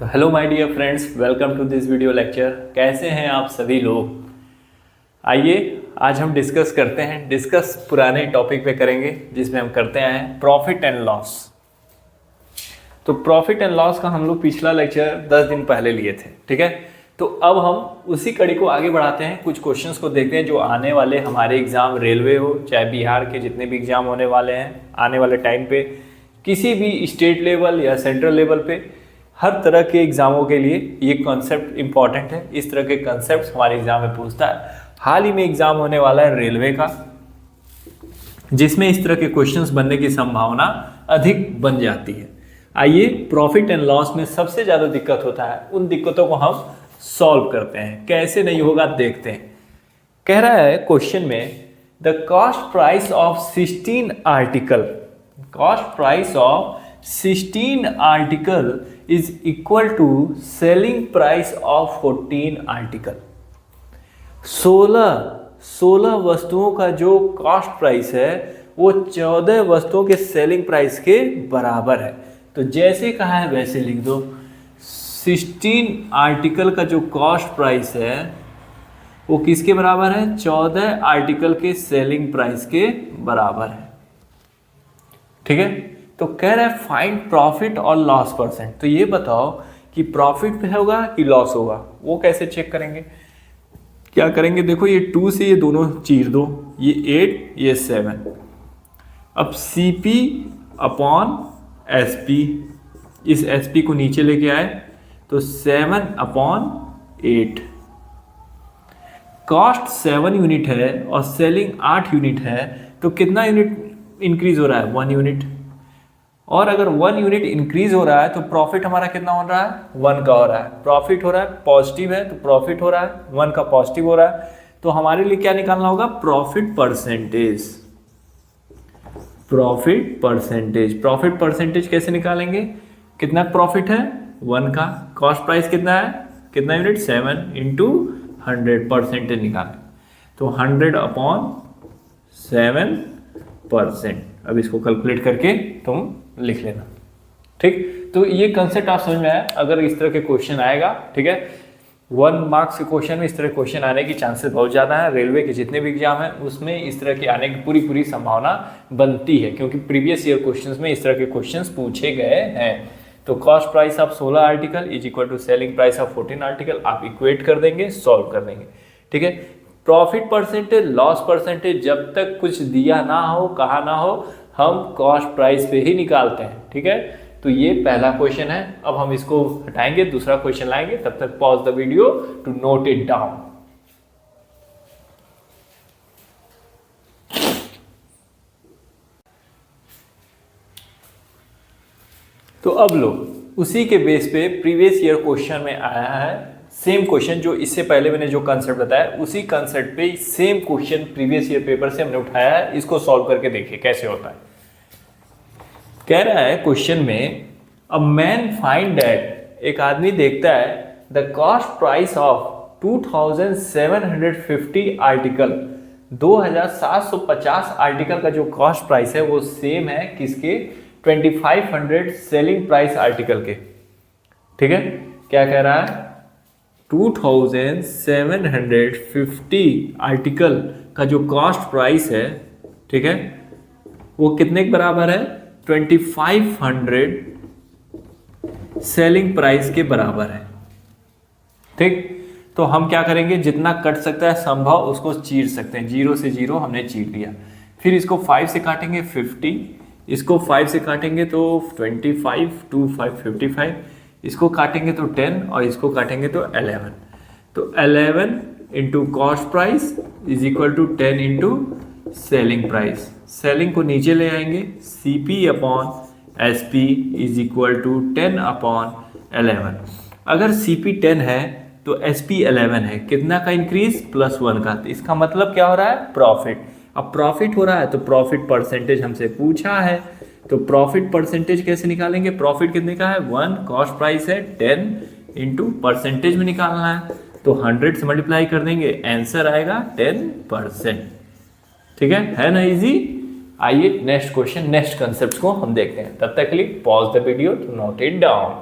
तो hello my dear friends, welcome to this video lecture. कैसे हैं आप सभी लोग? आइए आज हम डिस्कस पुराने टॉपिक पे करेंगे जिसमें हम करते हैं प्रॉफिट एंड लॉस। तो प्रॉफिट एंड लॉस का हम लोग पिछला लेक्चर 10 दिन पहले लिए थे, ठीक है। तो अब हम उसी कड़ी को आगे बढ़ाते हैं, कुछ क्वेश्चंस को देखते हैं जो आने वाले हमारे एग्जाम, रेलवे हो चाहे बिहार के जितने भी एग्जाम होने वाले हैं आने वाले टाइम पे, किसी भी स्टेट लेवल या सेंट्रल लेवल पे, हर तरह के एग्जामों के लिए ये कॉन्सेप्ट इंपॉर्टेंट है। इस तरह के कॉन्सेप्ट हमारे एग्जाम में पूछता है। हाल ही में एग्जाम होने वाला है रेलवे का, जिसमें इस तरह के क्वेश्चंस बनने की संभावना अधिक बन जाती है। आइए प्रॉफिट एंड लॉस में सबसे ज़्यादा दिक्कत होता है, उन दिक्कतों को हम सॉल्व करते हैं। कैसे नहीं होगा देखते हैं। कह रहा है क्वेश्चन में, the cost price of 16 article, cost price of 16 article is equal to selling price of 14 article. 16 वस्तुओं का जो कॉस्ट प्राइस है वो 14 वस्तुओं के सेलिंग प्राइस के बराबर है। तो जैसे कहा है वैसे लिख दो। 16 आर्टिकल का जो कॉस्ट प्राइस है वो किसके बराबर है? 14 आर्टिकल के सेलिंग प्राइस के बराबर है, ठीक है। तो कह रहा है फाइंड प्रॉफिट और लॉस परसेंट। तो ये बताओ कि प्रॉफिट पे होगा कि लॉस होगा। वो कैसे चेक करेंगे? क्या करेंगे? देखो ये 2 से ये दोनों चीर दो, ये 8 ये 7। अब CP अपॉन SP, इस SP को नीचे लेके आए तो 7 अपॉन 8। कॉस्ट 7 यूनिट है और सेलिंग 8 यूनिट है, तो कितना यूनिट इंक्रीज हो रहा है? 1 यूनिट। और अगर 1 यूनिट इंक्रीज हो रहा है तो प्रॉफिट हमारा कितना हो रहा है? 1 का हो रहा है। प्रॉफिट हो रहा है, पॉजिटिव है तो प्रॉफिट हो रहा है, 1 का पॉजिटिव हो रहा है। तो हमारे लिए क्या निकालना होगा? Profit percentage. Profit percentage, profit percentage कैसे निकालेंगे? कितना प्रॉफिट है? 1 का। कॉस्ट प्राइस कितना है? कितना यूनिट? 7 इंटू 100 परसेंटेज निकालें तो 100 अपॉन 7%। अब इसको कैलकुलेट करके तुम लिख लेना, ठीक। तो ये कंसेप्ट आप समझ में आया। अगर इस तरह के क्वेश्चन आएगा, ठीक है, 1 मार्क्स के क्वेश्चन में इस तरह क्वेश्चन आने की चांसेस बहुत ज़्यादा है। रेलवे के जितने भी एग्जाम हैं उसमें इस तरह के आने की पूरी संभावना बनती है, क्योंकि प्रीवियस ईयर क्वेश्चंस में इस तरह के क्वेश्चंस पूछे गए हैं। तो cost price of 16 article is equal to selling price of 14 article, आप इक्वेट कर देंगे, सॉल्व कर देंगे, ठीक है। प्रॉफिट परसेंटेज, लॉस परसेंटेज जब तक कुछ दिया ना हो, कहा ना हो, हम कॉस्ट प्राइस पे ही निकालते हैं, ठीक है। तो ये पहला क्वेश्चन है। अब हम इसको हटाएंगे, दूसरा क्वेश्चन लाएंगे। तब तक pause the video to note it down. तो अब लो, उसी के बेस पे प्रीवियस ईयर क्वेश्चन में आया है सेम क्वेश्चन, जो इससे पहले मैंने जो कंसेप्ट बताया उसी कंसेप्ट पे same question previous year paper से हमने उठाया है। इसको सॉल्व करके देखिए कैसे होता है। कह रहा है क्वेश्चन में, अ मैन फाइंड दैट, एक आदमी देखता है, the cost price of 2750 article, 2750 article का जो कॉस्ट प्राइस है वो सेम है किसके? 2500 सेलिंग प्राइस आर्टिकल के, ठीक है। क्या कह रहा है? 2750 आर्टिकल का जो कॉस्ट प्राइस है, ठीक है, वो कितने के बराबर है? 2500 सेलिंग प्राइस के बराबर है, ठीक। तो हम क्या करेंगे? जितना कट सकता है संभव उसको चीर सकते हैं। 0 से 0 हमने चीर लिया। फिर इसको 5 से काटेंगे 50, इसको 5 से काटेंगे तो 25, 2 5 55, इसको काटेंगे तो 10 और इसको काटेंगे तो 11। तो 11 into cost price is equal to 10 into selling price. Selling को नीचे ले आएंगे, CP upon SP is equal to 10 upon 11। अगर CP 10 है तो SP 11 है। कितना का इंक्रीज? +1 का। तो इसका मतलब क्या हो रहा है? प्रॉफिट। अब प्रॉफिट हो रहा है तो प्रॉफिट परसेंटेज हमसे पूछा है, तो प्रॉफिट परसेंटेज कैसे निकालेंगे? प्रॉफिट कितने का है? 1, कॉस्ट प्राइस है 10 इंटू परसेंटेज में निकालना है तो 100 से मल्टीप्लाई कर देंगे, आंसर आएगा 10%, ठीक है ना इजी। आइए नेक्स्ट क्वेश्चन, नेक्स्ट कंसेप्ट को हम देखते हैं। तब तक के लिए pause the video to note it down.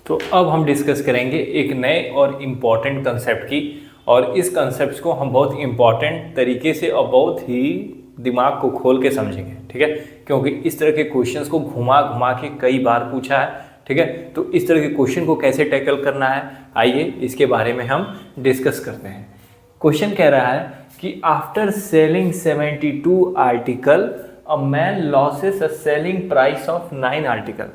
तो अब हम डिस्कस करेंगे एक नए और इम्पॉर्टेंट कंसेप्ट की, और इस कंसेप्ट को हम बहुत इम्पॉर्टेंट तरीके से और बहुत ही दिमाग को खोल के समझेंगे, ठीक है, क्योंकि इस तरह के क्वेश्चंस को घुमा घुमा के कई बार पूछा है, ठीक है। तो इस तरह के क्वेश्चन को कैसे टैकल करना है, आइए इसके बारे में हम डिस्कस करते हैं। क्वेश्चन कह रहा है कि after selling 72 article a man losses a selling price of 9 article.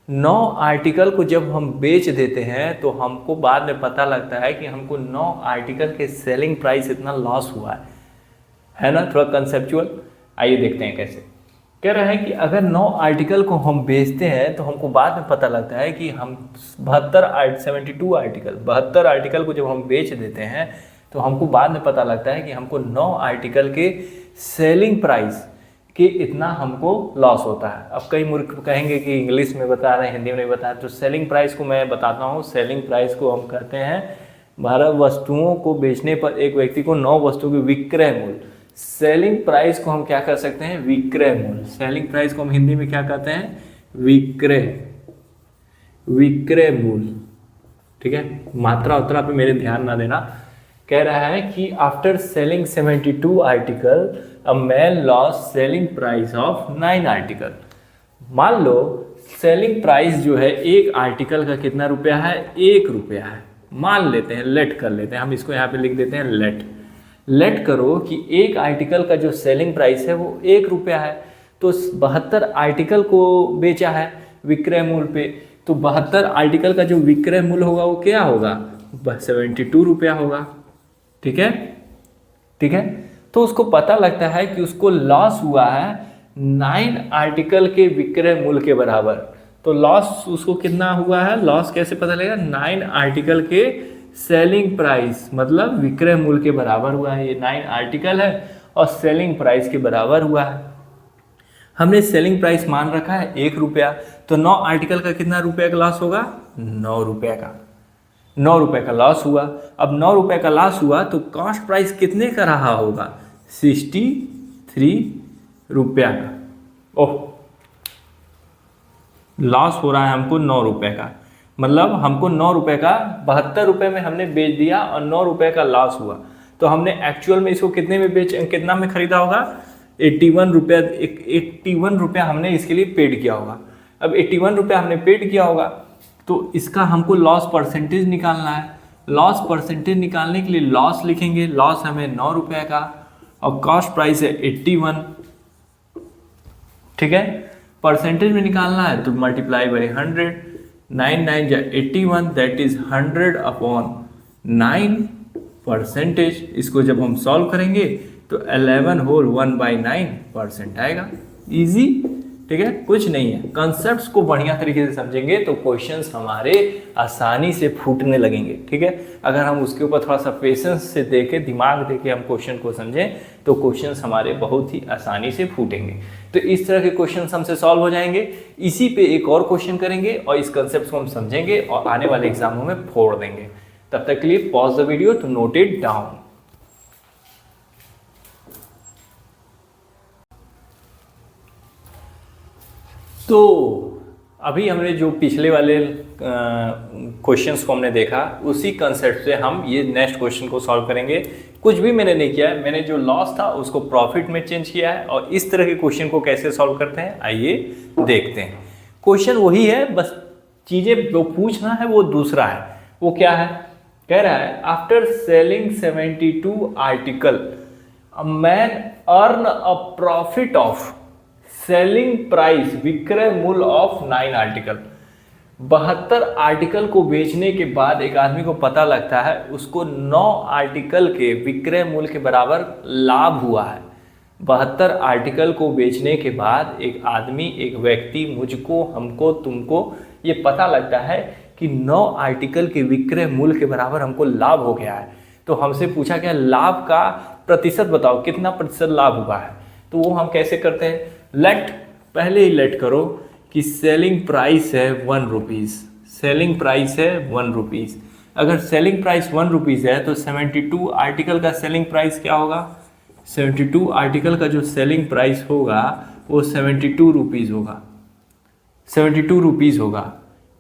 9 article को जब हम बेच देते हैं तो हमको बाद में पता लगता है कि हमको 9 आर्टिकल के सेलिंग प्राइस इतना लॉस हुआ है ना। थोड़ा कंसेप्चुअल, आइए देखते हैं कैसे। कह रहा है कि अगर 9 आर्टिकल को हम बेचते हैं तो हमको बाद में पता लगता है कि हम 72 आर्टिकल को जब हम बेच देते हैं तो हमको बाद में पता लगता है कि हमको 9 आर्टिकल के सेलिंग प्राइस कि इतना हमको लॉस होता है। अब कई मूर्ख कहेंगे कि इंग्लिश में बता रहे हैं, हिंदी में नहीं बता रहे, तो सेलिंग प्राइस को मैं बताता हूँ। सेलिंग प्राइस को हम कहते हैं 12 वस्तुओं को बेचने पर एक व्यक्ति को 9 वस्तुओं की विक्रय मूल्य। सेलिंग प्राइस को हम क्या कर सकते हैं, विक्रय मूल्य। सेलिंग प्राइस को हम हिंदी में क्या कहते हैं, विक्रय मूल्य, ठीक है। मात्रा उत्रा पे मेरे ध्यान ना देना। कह रहा है कि after selling 72 article a man loss selling price of 9 article. मान लो सेलिंग प्राइस जो है एक आर्टिकल का कितना रुपया है, 1 रुपया है। मान लेते हैं, लेट कर लेते हैं, हम इसको यहाँ पे लिख देते हैं लेट करो कि एक आर्टिकल का जो सेलिंग प्राइस है वो 1 रुपया है। तो 72 आर्टिकल को बेचा है विक्रय मूल्य पे, तो 72 आर्टिकल का जो विक्रय मूल्य होगा वो क्या होगा, 72 रुपया होगा, ठीक है। तो उसको पता लगता है कि उसको लॉस हुआ है 9 आर्टिकल के विक्रय मूल्य के बराबर। तो लॉस उसको कितना हुआ है, लॉस कैसे पता लगेगा, 9 आर्टिकल के सेलिंग प्राइस मतलब विक्रय मूल्य के बराबर हुआ है। ये 9 आर्टिकल है और सेलिंग प्राइस के बराबर हुआ है। हमने सेलिंग प्राइस मान रखा है 1 रुपया, तो 9 आर्टिकल का कितना रुपया का लॉस होगा, 9 रुपये का। 9 रुपये का लॉस हुआ। अब 9 रुपये का लॉस हुआ तो कॉस्ट प्राइस कितने का रहा होगा, 63 रुपया का। ओह, लॉस हो रहा है हमको 9 रुपये का, मतलब हमको 9 रुपये का 72 रुपये में हमने बेच दिया और 9 रुपये का लॉस हुआ। तो हमने एक्चुअल में इसको कितने में कितना में खरीदा होगा, 81 रुपया। 81 रुपया हमने इसके लिए पेड किया होगा। अब 81 रुपया हमने पेड किया होगा तो इसका हमको लॉस परसेंटेज निकालना है। लॉस परसेंटेज निकालने के लिए लॉस लिखेंगे। लॉस हमें 9 रुपये का और कॉस्ट प्राइस है 81, ठीक है। परसेंटेज में निकालना है तो मल्टीप्लाई बाई 100, 9 9 जा 81, दैट इज 100/9 परसेंटेज। इसको जब हम सॉल्व करेंगे तो 11 होल 1/9% आएगा। इजी, ठीक है, कुछ नहीं है। कॉन्सेप्ट्स को बढ़िया तरीके से समझेंगे तो क्वेश्चंस हमारे आसानी से फूटने लगेंगे, ठीक है। अगर हम उसके ऊपर थोड़ा सा पेशेंस से देके, दिमाग देके हम क्वेश्चन को समझें तो क्वेश्चंस हमारे बहुत ही आसानी से फूटेंगे। तो इस तरह के क्वेश्चंस हमसे सॉल्व हो जाएंगे। इसी पे एक और क्वेश्चन करेंगे और इस कंसेप्ट को हम समझेंगे और आने वाले एग्जामों में फोड़ देंगे। तब तक के लिए pause the video to note it down. तो अभी हमने जो पिछले वाले क्वेश्चंस को हमने देखा, उसी कंसेप्ट से हम ये नेक्स्ट क्वेश्चन को सॉल्व करेंगे। कुछ भी मैंने नहीं किया है, मैंने जो लॉस था उसको प्रॉफिट में चेंज किया है। और इस तरह के क्वेश्चन को कैसे सॉल्व करते हैं आइए देखते हैं। क्वेश्चन वही है, बस चीज़ें जो पूछना है वो दूसरा है। वो क्या है, कह रहा है after selling 72 article a man earn a profit of selling price विक्रय मूल्य ऑफ 9 आर्टिकल। 72 आर्टिकल को बेचने के बाद एक आदमी को पता लगता है उसको 9 आर्टिकल के विक्रय मूल्य के बराबर लाभ हुआ है। 72 आर्टिकल को बेचने के बाद एक आदमी, एक व्यक्ति, मुझको, हमको, तुमको ये पता लगता है कि 9 आर्टिकल के विक्रय मूल्य के बराबर हमको लाभ हो गया है। तो हमसे पूछा गया लाभ का प्रतिशत बताओ, कितना प्रतिशत लाभ हुआ है। तो वो हम कैसे करते हैं, लेट, पहले ही लेट करो कि सेलिंग प्राइस है 1 रुपीज़। सेलिंग प्राइस है 1 रुपीज़। अगर सेलिंग प्राइस 1 रुपीज़ है तो 72 आर्टिकल का सेलिंग प्राइस क्या होगा, 72 आर्टिकल का जो सेलिंग प्राइस होगा वो 72 रुपीज़ होगा। 72 रुपीज़ होगा।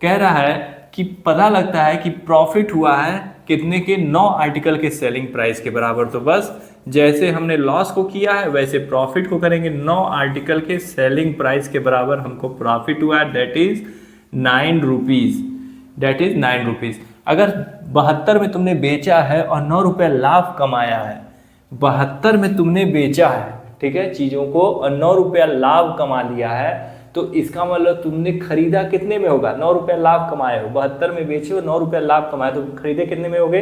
कह रहा है कि पता लगता है कि प्रॉफिट हुआ है कितने के, 9 आर्टिकल के सेलिंग प्राइस के बराबर। तो बस जैसे हमने लॉस को किया है वैसे प्रॉफिट को करेंगे। 9 आर्टिकल के सेलिंग प्राइस के बराबर हमको प्रॉफिट हुआ है, that is 9 rupees, that is 9 rupees. अगर 72 में तुमने बेचा है और 9 रुपये लाभ कमाया है, 72 में तुमने बेचा है, ठीक है, चीज़ों को, और 9 रुपया लाभ कमा लिया है, तो इसका मतलब तुमने खरीदा कितने में होगा, 9 रुपया लाभ कमाए हो, 72 में बेचे हो, 9 रुपया लाभ कमाए, तो खरीदे कितने में होगे,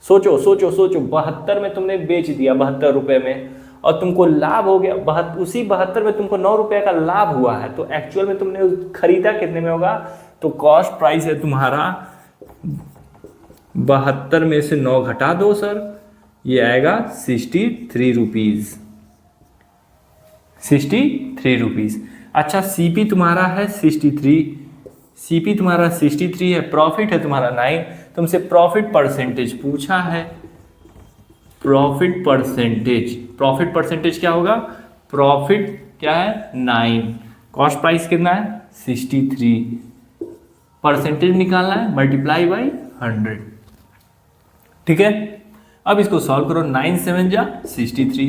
सोचो सोचो सोचो। 72 में तुमने बेच दिया 72 रुपये में और तुमको लाभ हो गया, उसी 72 में तुमको 9 रुपये का लाभ हुआ है, तो एक्चुअल में तुमने खरीदा कितने में होगा। तो कॉस्ट प्राइस है तुम्हारा 72 में से 9 घटा दो सर, ये आएगा 63 रुपीज़, 63 रुपीज़। अच्छा, सीपी तुम्हारा है 63, सीपी तुम्हारा 63 है, प्रॉफिट है तुम्हारा 9। तुमसे प्रॉफिट परसेंटेज पूछा है, प्रॉफिट परसेंटेज, प्रॉफिट परसेंटेज क्या होगा, प्रॉफिट क्या है 9, कॉस्ट प्राइस कितना है 63, परसेंटेज निकालना है, मल्टीप्लाई बाई 100, ठीक है। अब इसको सॉल्व करो, 9 7 जा 63,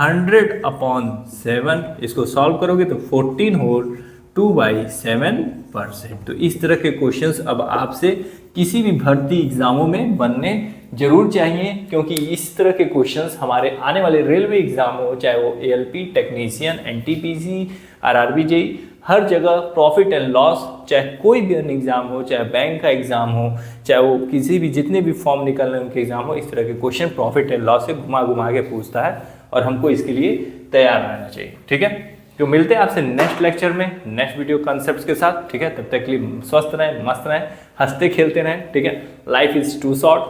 100/7, इसको सॉल्व करोगे तो 14 होल 2/7%। तो इस तरह के क्वेश्चंस अब आपसे किसी भी भर्ती एग्जामों में बनने जरूर चाहिए, क्योंकि इस तरह के क्वेश्चंस हमारे आने वाले रेलवे एग्जाम हो, चाहे वो ALP, technician, NTPC, RRB, JEE, हर जगह प्रॉफिट एंड लॉस, चाहे कोई भी अन्य एग्जाम हो, चाहे बैंक का एग्जाम हो, चाहे वो किसी भी जितने भी फॉर्म निकलने उनके एग्जाम हो, इस तरह के क्वेश्चन प्रॉफिट एंड लॉस से घुमा घुमा के पूछता है और हमको इसके लिए तैयार रहना चाहिए, ठीक है। तो मिलते हैं आपसे नेक्स्ट लेक्चर में, नेक्स्ट वीडियो कॉन्सेप्ट्स के साथ, ठीक है। तब तक के लिए स्वस्थ रहें, मस्त रहें, हंसते खेलते रहें, ठीक है। लाइफ इज टू शॉर्ट,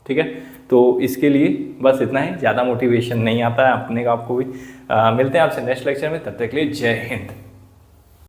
ठीक है। तो इसके लिए बस इतना ही, ज़्यादा मोटिवेशन नहीं आता है अपने आपको भी। मिलते हैं आपसे नेक्स्ट लेक्चर में, तब तक के लिए जय हिंद।